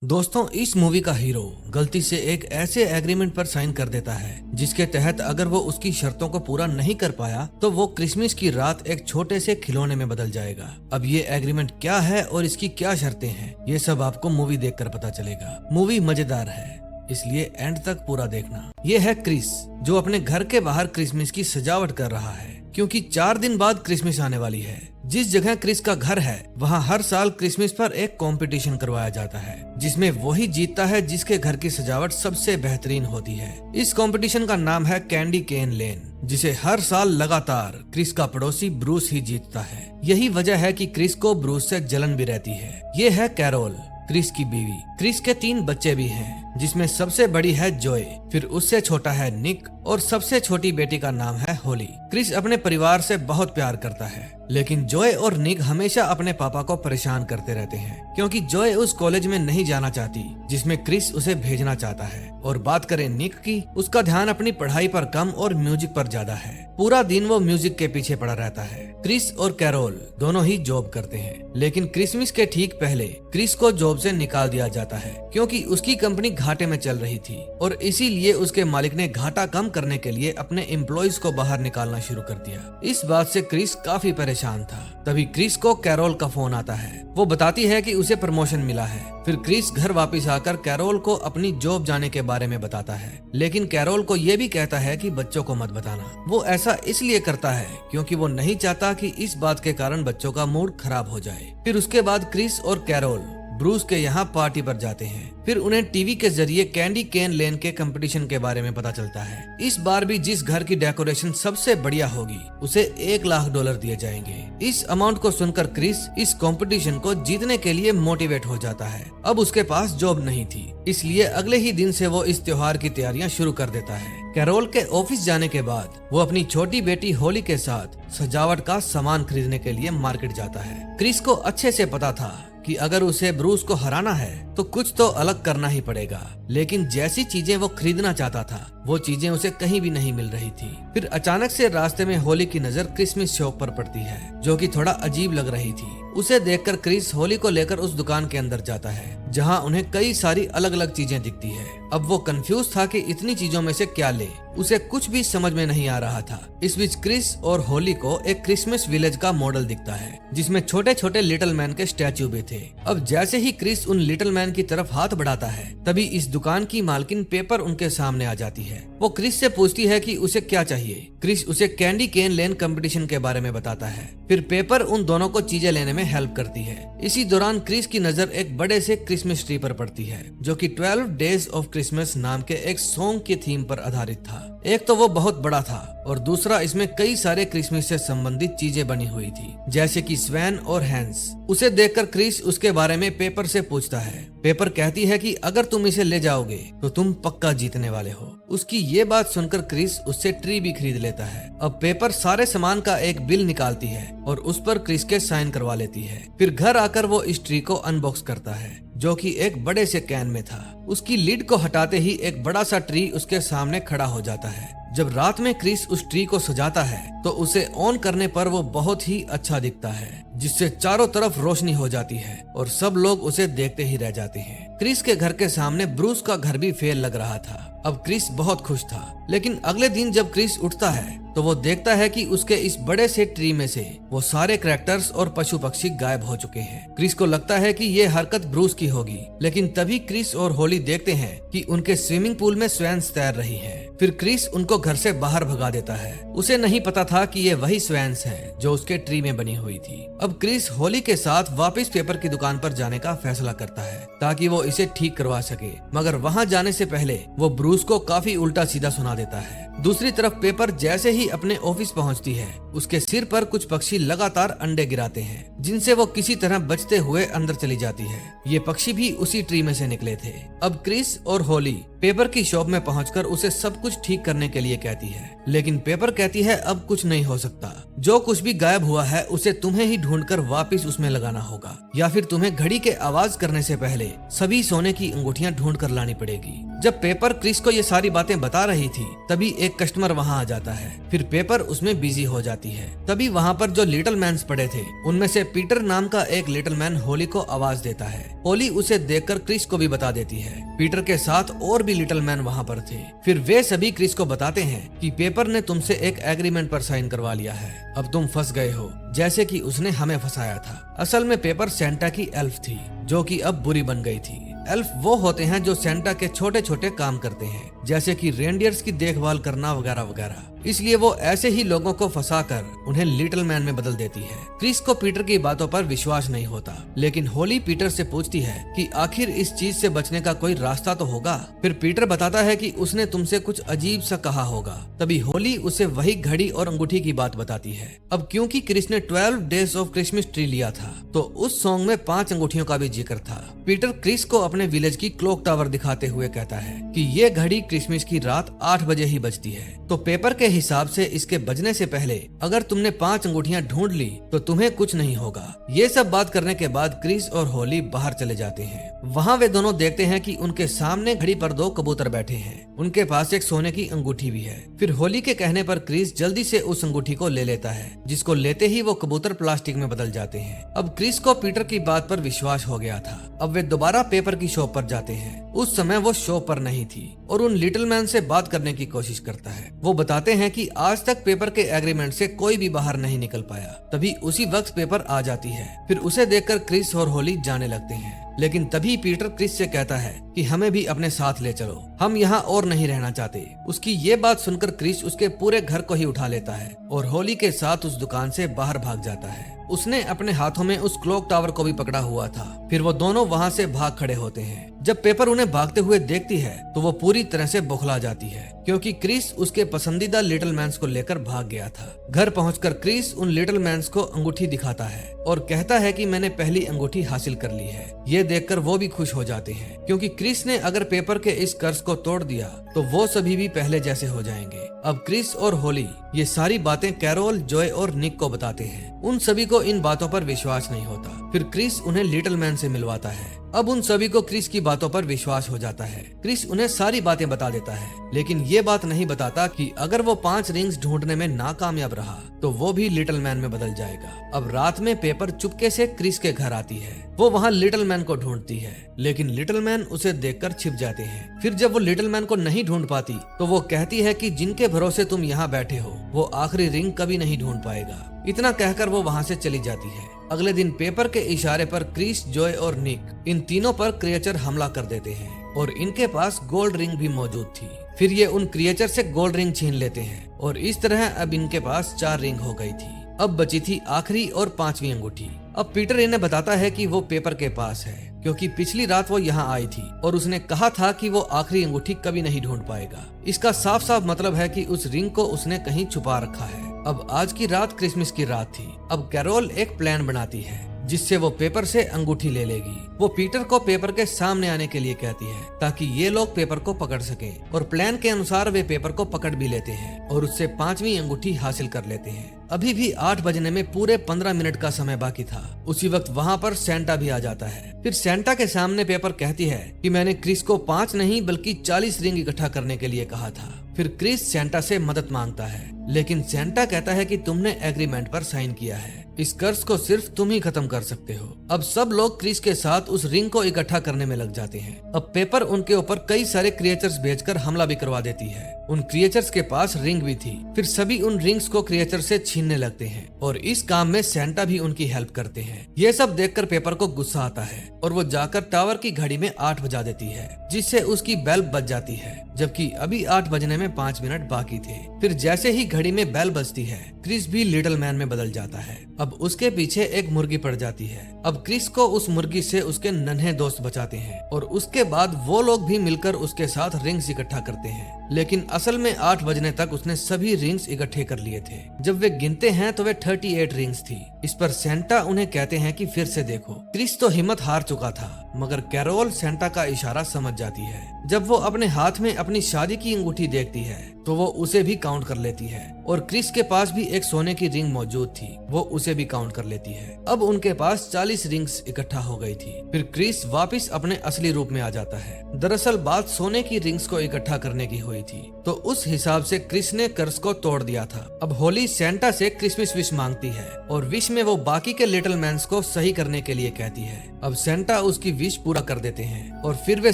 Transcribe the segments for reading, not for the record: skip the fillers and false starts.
दोस्तों, इस मूवी का हीरो गलती से एक ऐसे एग्रीमेंट पर साइन कर देता है जिसके तहत अगर वो उसकी शर्तों को पूरा नहीं कर पाया तो वो क्रिसमस की रात एक छोटे से खिलौने में बदल जाएगा। अब ये एग्रीमेंट क्या है और इसकी क्या शर्तें हैं, ये सब आपको मूवी देखकर पता चलेगा। मूवी मजेदार है, इसलिए एंड तक पूरा देखना। ये है क्रिस, जो अपने घर के बाहर क्रिसमस की सजावट कर रहा है क्योंकि 4 दिन बाद क्रिसमस आने वाली है। जिस जगह क्रिस का घर है वहाँ हर साल क्रिसमस पर एक कंपटीशन करवाया जाता है जिसमें वही जीतता है जिसके घर की सजावट सबसे बेहतरीन होती है। इस कंपटीशन का नाम है कैंडी केन लेन, जिसे हर साल लगातार क्रिस का पड़ोसी ब्रूस ही जीतता है। यही वजह है कि क्रिस को ब्रूस से जलन भी रहती है। ये है कैरोल, क्रिस की बीवी। क्रिस के 3 बच्चे भी हैं, जिसमें सबसे बड़ी है जॉय, फिर उससे छोटा है निक और सबसे छोटी बेटी का नाम है होली। क्रिस अपने परिवार से बहुत प्यार करता है, लेकिन जॉय और निक हमेशा अपने पापा को परेशान करते रहते हैं क्योंकि जॉय उस कॉलेज में नहीं जाना चाहती जिसमें क्रिस उसे भेजना चाहता है। और बात करें निक की, उसका ध्यान अपनी पढ़ाई पर कम और म्यूजिक पर ज्यादा है। पूरा दिन वो म्यूजिक के पीछे पड़ा रहता है। क्रिस और कैरोल दोनों ही जॉब करते हैं, लेकिन क्रिसमस के ठीक पहले क्रिस को जॉब से निकाल दिया जाता है क्योंकि उसकी कंपनी घाटे में चल रही थी और इसीलिए उसके मालिक ने घाटा कम करने के लिए अपने एम्प्लॉइज को बाहर निकालना शुरू कर दिया। इस बात से क्रिस काफी परेशान था। तभी क्रिस को कैरोल का फोन आता है। वो बताती है कि उसे प्रमोशन मिला है। फिर क्रिस घर वापस आकर कैरोल को अपनी जॉब जाने के बारे में बताता है, लेकिन कैरोल को ये भी कहता है कि बच्चों को मत बताना। वो ऐसा इसलिए करता है क्योंकि वो नहीं चाहता कि इस बात के कारण बच्चों का मूड खराब हो जाए। फिर उसके बाद क्रिस और कैरोल ब्रूस के यहाँ पार्टी पर जाते हैं। फिर उन्हें टीवी के जरिए कैंडी केन लेन के कंपटीशन के बारे में पता चलता है। इस बार भी जिस घर की डेकोरेशन सबसे बढ़िया होगी उसे $1,00,000 दिए जाएंगे। इस अमाउंट को सुनकर क्रिस इस कंपटीशन को जीतने के लिए मोटिवेट हो जाता है। अब उसके पास जॉब नहीं थी, इसलिए अगले ही दिन से वो इस त्योहार की तैयारियां शुरू कर देता है। कैरोल के ऑफिस जाने के बाद वो अपनी छोटी बेटी होली के साथ सजावट का सामान खरीदने के लिए मार्केट जाता है। क्रिस को अच्छे से पता था कि अगर उसे ब्रूस को हराना है तो कुछ तो अलग करना ही पड़ेगा, लेकिन जैसी चीजें वो खरीदना चाहता था वो चीजें उसे कहीं भी नहीं मिल रही थी। फिर अचानक से रास्ते में होली की नजर क्रिसमस शॉप पर पड़ती है, जो कि थोड़ा अजीब लग रही थी। उसे देखकर क्रिस होली को लेकर उस दुकान के अंदर जाता है जहां उन्हें कई सारी अलग अलग चीजें दिखती है। अब वो कंफ्यूज था कि इतनी चीजों में से क्या ले, उसे कुछ भी समझ में नहीं आ रहा था। इस बीच क्रिस और होली को एक क्रिसमस विलेज का मॉडल दिखता है जिसमें छोटे छोटे लिटिल मैन के स्टैचू भी थे। अब जैसे ही क्रिस उन लिटिल मैन की तरफ हाथ बढ़ाता है तभी इस दुकान की मालकिन पेपर उनके सामने आ जाती है। वो क्रिस से पूछती है कि उसे क्या चाहिए। क्रिस उसे कैंडी केन लेन कंपटीशन के बारे में बताता है। फिर पेपर उन दोनों को चीजें लेने में हेल्प करती है। इसी दौरान क्रिस की नजर एक बड़े से क्रिसमस ट्री पर पड़ती है जो कि 12 डेज ऑफ क्रिसमस नाम के एक सॉन्ग की थीम पर आधारित था। एक तो वो बहुत बड़ा था और दूसरा इसमें कई सारे क्रिसमस से संबंधित चीजें बनी हुई थी, जैसे कि स्वैन और हैंस। उसे देखकर क्रिस उसके बारे में पेपर से पूछता है। पेपर कहती है कि अगर तुम इसे ले जाओगे तो तुम पक्का जीतने वाले हो। उसकी ये बात सुनकर क्रिस उससे ट्री भी खरीद लेता है। अब पेपर सारे सामान का एक बिल निकालती है और उस पर क्रिस के साइन करवा लेती है। फिर घर आकर वो इस ट्री को अनबॉक्स करता है जो कि एक बड़े से कैन में था। उसकी लिड को हटाते ही एक बड़ा सा ट्री उसके सामने खड़ा हो जाता है। जब रात में क्रिस उस ट्री को सजाता है तो उसे ऑन करने पर वो बहुत ही अच्छा दिखता है, जिससे चारों तरफ रोशनी हो जाती है और सब लोग उसे देखते ही रह जाते हैं। क्रिस के घर के सामने ब्रूस का घर भी फेल लग रहा था। अब क्रिस बहुत खुश था, लेकिन अगले दिन जब क्रिस उठता है तो वो देखता है कि उसके इस बड़े से ट्री में से वो सारे कैरेक्टर्स और पशु पक्षी गायब हो चुके हैं। क्रिस को लगता है कि ये हरकत ब्रूस की होगी, लेकिन तभी क्रिस और होली देखते हैं कि उनके स्विमिंग पूल में स्वैन्स तैर रही हैं। फिर क्रिस उनको घर से बाहर भगा देता है। उसे नहीं पता था कि ये वही स्वैन्स हैं जो उसके ट्री में बनी हुई थी। अब क्रिस होली के साथ वापस पेपर की दुकान पर जाने का फैसला करता है ताकि वो इसे ठीक करवा सके, मगर वहाँ जाने से पहले वो ब्रूस को काफी उल्टा सीधा सुना देता है। दूसरी तरफ पेपर जैसे ही अपने ऑफिस पहुंचती है उसके सिर पर कुछ पक्षी लगातार अंडे गिराते हैं, जिनसे वो किसी तरह बचते हुए अंदर चली जाती है। ये पक्षी भी उसी ट्री में से निकले थे। अब क्रिस और होली पेपर की शॉप में पहुंचकर उसे सब कुछ ठीक करने के लिए कहती है, लेकिन पेपर कहती है अब कुछ नहीं हो सकता। जो कुछ भी गायब हुआ है उसे तुम्हें ही ढूंढकर वापस उसमें लगाना होगा, या फिर तुम्हें घड़ी के आवाज करने से पहले सभी सोने की अंगूठियां ढूंढ कर लानी पड़ेगी। जब पेपर क्रिस को ये सारी बातें बता रही थी तभी एक कस्टमर वहाँ आ जाता है। फिर पेपर उसमें बिजी हो जाती है। तभी वहाँ पर जो लिटिल मैन्स पड़े थे उनमें से पीटर नाम का एक लिटिल मैन होली को आवाज देता है। होली उसे देखकर क्रिस को भी बता देती है। पीटर के साथ और भी लिटिल मैन वहाँ पर थे। फिर वे सभी क्रिस को बताते हैं कि पेपर ने तुमसे एक एग्रीमेंट पर साइन करवा लिया है, अब तुम फंस गए हो जैसे कि उसने हमें फंसाया था। असल में पेपर सेंटा की एल्फ थी जो कि अब बुरी बन गई थी। एल्फ वो होते हैं जो सेंटा के छोटे छोटे काम करते हैं, जैसे कि रेंडियर्स की देखभाल करना वगैरह वगैरह। इसलिए वो ऐसे ही लोगों को फंसाकर उन्हें लिटिल मैन में बदल देती है। क्रिस को पीटर की बातों पर विश्वास नहीं होता, लेकिन होली पीटर से पूछती है कि आखिर इस चीज से बचने का कोई रास्ता तो होगा। फिर पीटर बताता है कि उसने तुमसे कुछ अजीब सा कहा होगा। तभी होली उसे वही घड़ी और अंगूठी की बात बताती है। अब क्योंकि क्रिस ने 12 डेज ऑफ क्रिसमस ट्री लिया था तो उस सॉन्ग में 5 अंगूठियों का भी जिक्र था। पीटर क्रिस को अपने विलेज की क्लॉक टावर दिखाते हुए कहता है कि ये घड़ी क्रिसमस की रात 8 बजे ही बजती है, तो पेपर के हिसाब से इसके बजने से पहले अगर तुमने 5 अंगूठियां ढूंढ ली तो तुम्हें कुछ नहीं होगा। ये सब बात करने के बाद क्रिस और होली बाहर चले जाते हैं। वहाँ वे दोनों देखते हैं कि उनके सामने घड़ी पर 2 कबूतर बैठे हैं। उनके पास एक सोने की अंगूठी भी है। फिर होली के कहने पर क्रिस जल्दी से उस अंगूठी को ले लेता है, जिसको लेते ही वो कबूतर प्लास्टिक में बदल जाते हैं। अब क्रिस को पीटर की बात पर विश्वास हो गया था। अब वे दोबारा पेपर की शॉप पर जाते हैं। उस समय वो शॉप पर नहीं थी और उन लिटिल मैन से बात करने की कोशिश करता है। वो बताते हैं कि आज तक पेपर के एग्रीमेंट से कोई भी बाहर नहीं निकल पाया। तभी उसी वक्त पेपर आ जाती है। फिर उसे देखकर क्रिस और होली जाने लगते हैं, लेकिन तभी पीटर क्रिस से कहता है कि हमें भी अपने साथ ले चलो, हम यहाँ और नहीं रहना चाहते। उसकी ये बात सुनकर क्रिस उसके पूरे घर को ही उठा लेता है और होली के साथ उस दुकान से बाहर भाग जाता है। उसने अपने हाथों में उस क्लॉक टावर को भी पकड़ा हुआ था। फिर वो दोनों वहाँ से भाग खड़े होते हैं। जब पेपर उन्हें भागते हुए देखती है तो वो पूरी तरह से बौखला जाती है, क्योंकि क्रिस उसके पसंदीदा लिटिल मैन्स को लेकर भाग गया था। घर पहुंचकर क्रिस उन लिटिल मैन्स को अंगूठी दिखाता है और कहता है कि मैंने पहली अंगूठी हासिल कर ली है। ये देखकर वो भी खुश हो जाते हैं, क्योंकि क्रिस ने अगर पेपर के इस कर्ज को तोड़ दिया तो वो सभी भी पहले जैसे हो जाएंगे। अब क्रिस और होली ये सारी बातें कैरोल, जॉय और निक को बताते हैं। उन सभी को इन बातों पर विश्वास नहीं होता। फिर क्रिस उन्हें लिटिल मैन से मिलवाता है। अब उन सभी को क्रिस की बातों पर विश्वास हो जाता है। क्रिस उन्हें सारी बातें बता देता है, लेकिन ये बात नहीं बताता कि अगर वो 5 रिंग्स ढूंढने में नाकामयाब रहा तो वो भी लिटिल मैन में बदल जाएगा। अब रात में पेपर चुपके से क्रिस के घर आती है। वो वहाँ लिटिल मैन को ढूंढती है, लेकिन लिटिल मैन उसे देखकर छिप जाते हैं। फिर जब वो लिटिल मैन को नहीं ढूंढ पाती तो वो कहती है कि जिनके भरोसे तुम यहाँ बैठे हो वो आखिरी रिंग कभी नहीं ढूंढ पाएगा। इतना कहकर वो वहाँ से चली जाती है। अगले दिन पेपर के इशारे पर क्रिस, जॉय और निक इन तीनों पर क्रिएचर हमला कर देते हैं और इनके पास गोल्ड रिंग भी मौजूद थी। फिर ये उन क्रिएचर से गोल्ड रिंग छीन लेते हैं और इस तरह अब इनके पास 4 रिंग हो गई थी। अब बची थी आखिरी और 5वीं अंगूठी। अब पीटर इन्हें बताता है कि वो पेपर के पास है, क्योंकि पिछली रात वो यहाँ आई थी और उसने कहा था कि वो आखिरी अंगूठी कभी नहीं ढूंढ पाएगा। इसका साफ साफ मतलब है कि उस रिंग को उसने कहीं छुपा रखा है। अब आज की रात क्रिसमस की रात थी। अब कैरोल एक प्लान बनाती है जिससे वो पेपर से अंगूठी ले लेगी। वो पीटर को पेपर के सामने आने के लिए कहती है ताकि ये लोग पेपर को पकड़ सकें, और प्लान के अनुसार वे पेपर को पकड़ भी लेते हैं और उससे 5वीं अंगूठी हासिल कर लेते हैं। अभी भी 8 बजने में पूरे 15 मिनट का समय बाकी था। उसी वक्त वहाँ पर सेंटा भी आ जाता है। फिर सेंटा के सामने पेपर कहती है कि मैंने क्रिस को 5 नहीं बल्कि 40 रिंग इकट्ठा करने के लिए कहा था। फिर क्रिस सेंटा से मदद मांगता है, लेकिन सेंटा कहता है कि तुमने एग्रीमेंट पर साइन किया है, इस कर्ज को सिर्फ तुम ही खत्म कर सकते हो। अब सब लोग क्रिस के साथ उस रिंग को इकट्ठा करने में लग जाते हैं। अब पेपर उनके ऊपर कई सारे क्रिएचर्स भेजकर हमला भी करवा देती है। उन क्रिएचर्स के पास रिंग भी थी। फिर सभी उन रिंग्स को क्रिएचर से छीनने लगते हैं और इस काम में सेंटा भी उनकी हेल्प करते हैं। ये सब देखकर पेपर को गुस्सा आता है और वो जाकर टावर की घड़ी में 8 बजा देती है, जिससे उसकी बेल बज जाती है, जबकि अभी 8 बजने में 5 मिनट बाकी थे। फिर जैसे ही घड़ी में बेल बजती है, क्रिस भी लिटिल मैन में बदल जाता है। अब उसके पीछे एक मुर्गी पड़ जाती है। अब क्रिस को उस मुर्गी से उसके नन्हे दोस्त बचाते हैं और उसके बाद वो लोग भी मिलकर उसके साथ रिंग्स इकट्ठा करते हैं। लेकिन असल में 8 बजने तक उसने सभी रिंग्स इकट्ठे कर लिए थे। जब वे गिनते हैं तो वे 38 रिंग्स थी। इस पर सेंटा उन्हें कहते हैं कि फिर से देखो। क्रिस तो हिम्मत हार चुका था, मगर कैरोल सेंटा का इशारा समझ जाती है। जब वो अपने हाथ में अपनी शादी की अंगूठी देखती है तो वो उसे भी काउंट कर लेती है, और क्रिस के पास भी एक सोने की रिंग मौजूद थी, वो उसे भी काउंट कर लेती है। अब उनके पास 40 रिंग्स इकट्ठा हो गई थी। फिर क्रिस वापस अपने असली रूप में आ जाता है। दरअसल बात सोने की रिंग्स को इकट्ठा करने की हुई थी, तो उस हिसाब से क्रिस ने कर्ज को तोड़ दिया था। अब होली सेंटा से क्रिसमस विश मांगती है, और विश में वो बाकी के लिटिल मैन्स को सही करने के लिए कहती है। अब सेंटा उसकी विश पूरा कर देते हैं, और फिर वे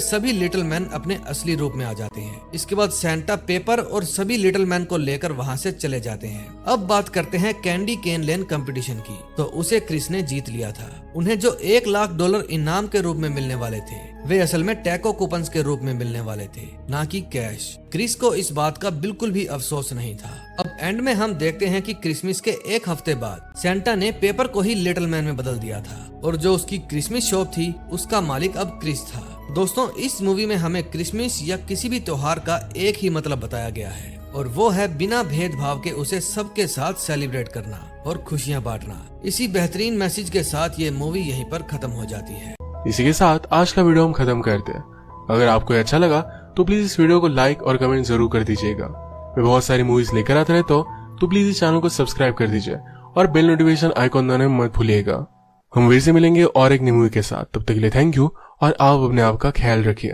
सभी लिटिल मैन अपने असली रूप में आ जाते हैं। इसके बाद सेंटा पेपर और सभी लिटिल मैन को लेकर वहाँ से चले जाते हैं। अब बात करते हैं कैंडी केन लेन कंपटीशन की। तो उसे क्रिस ने जीत लिया था। उन्हें जो $1 लाख इनाम के रूप में मिलने वाले थे, वे असल में टैको कूपन्स के रूप में मिलने वाले थे, ना कि कैश। क्रिस को इस बात का बिल्कुल भी अफसोस नहीं था। अब एंड में हम देखते हैं कि क्रिसमस के 1 हफ्ते बाद सेंटा ने पेपर को ही लिटिल मैन में बदल दिया था, और जो उसकी क्रिसमस शॉप थी उसका मालिक अब क्रिस था। दोस्तों, इस मूवी में हमें क्रिसमस या किसी भी त्योहार का एक ही मतलब बताया गया है, और वो है बिना भेदभाव के उसे सबके साथ सेलिब्रेट करना और खुशियाँ बांटना। इसी बेहतरीन मैसेज के साथ ये मूवी यहीं पर खत्म हो जाती है। इसी के साथ आज का वीडियो हम खत्म करते हैं। अगर आपको अच्छा लगा तो प्लीज इस वीडियो को लाइक और कमेंट जरूर कर दीजिएगा। मैं बहुत सारी मूवीज लेकर आता रहता हूँ, तो प्लीज इस चैनल को सब्सक्राइब कर दीजिए और बेल नोटिफिकेशन आइकॉन दबाना मत भूलिएगा। हम फिर से मिलेंगे और एक नई मूवी के साथ। तब तक के लिए थैंक यू, और आप अपने आप का ख्याल रखिए।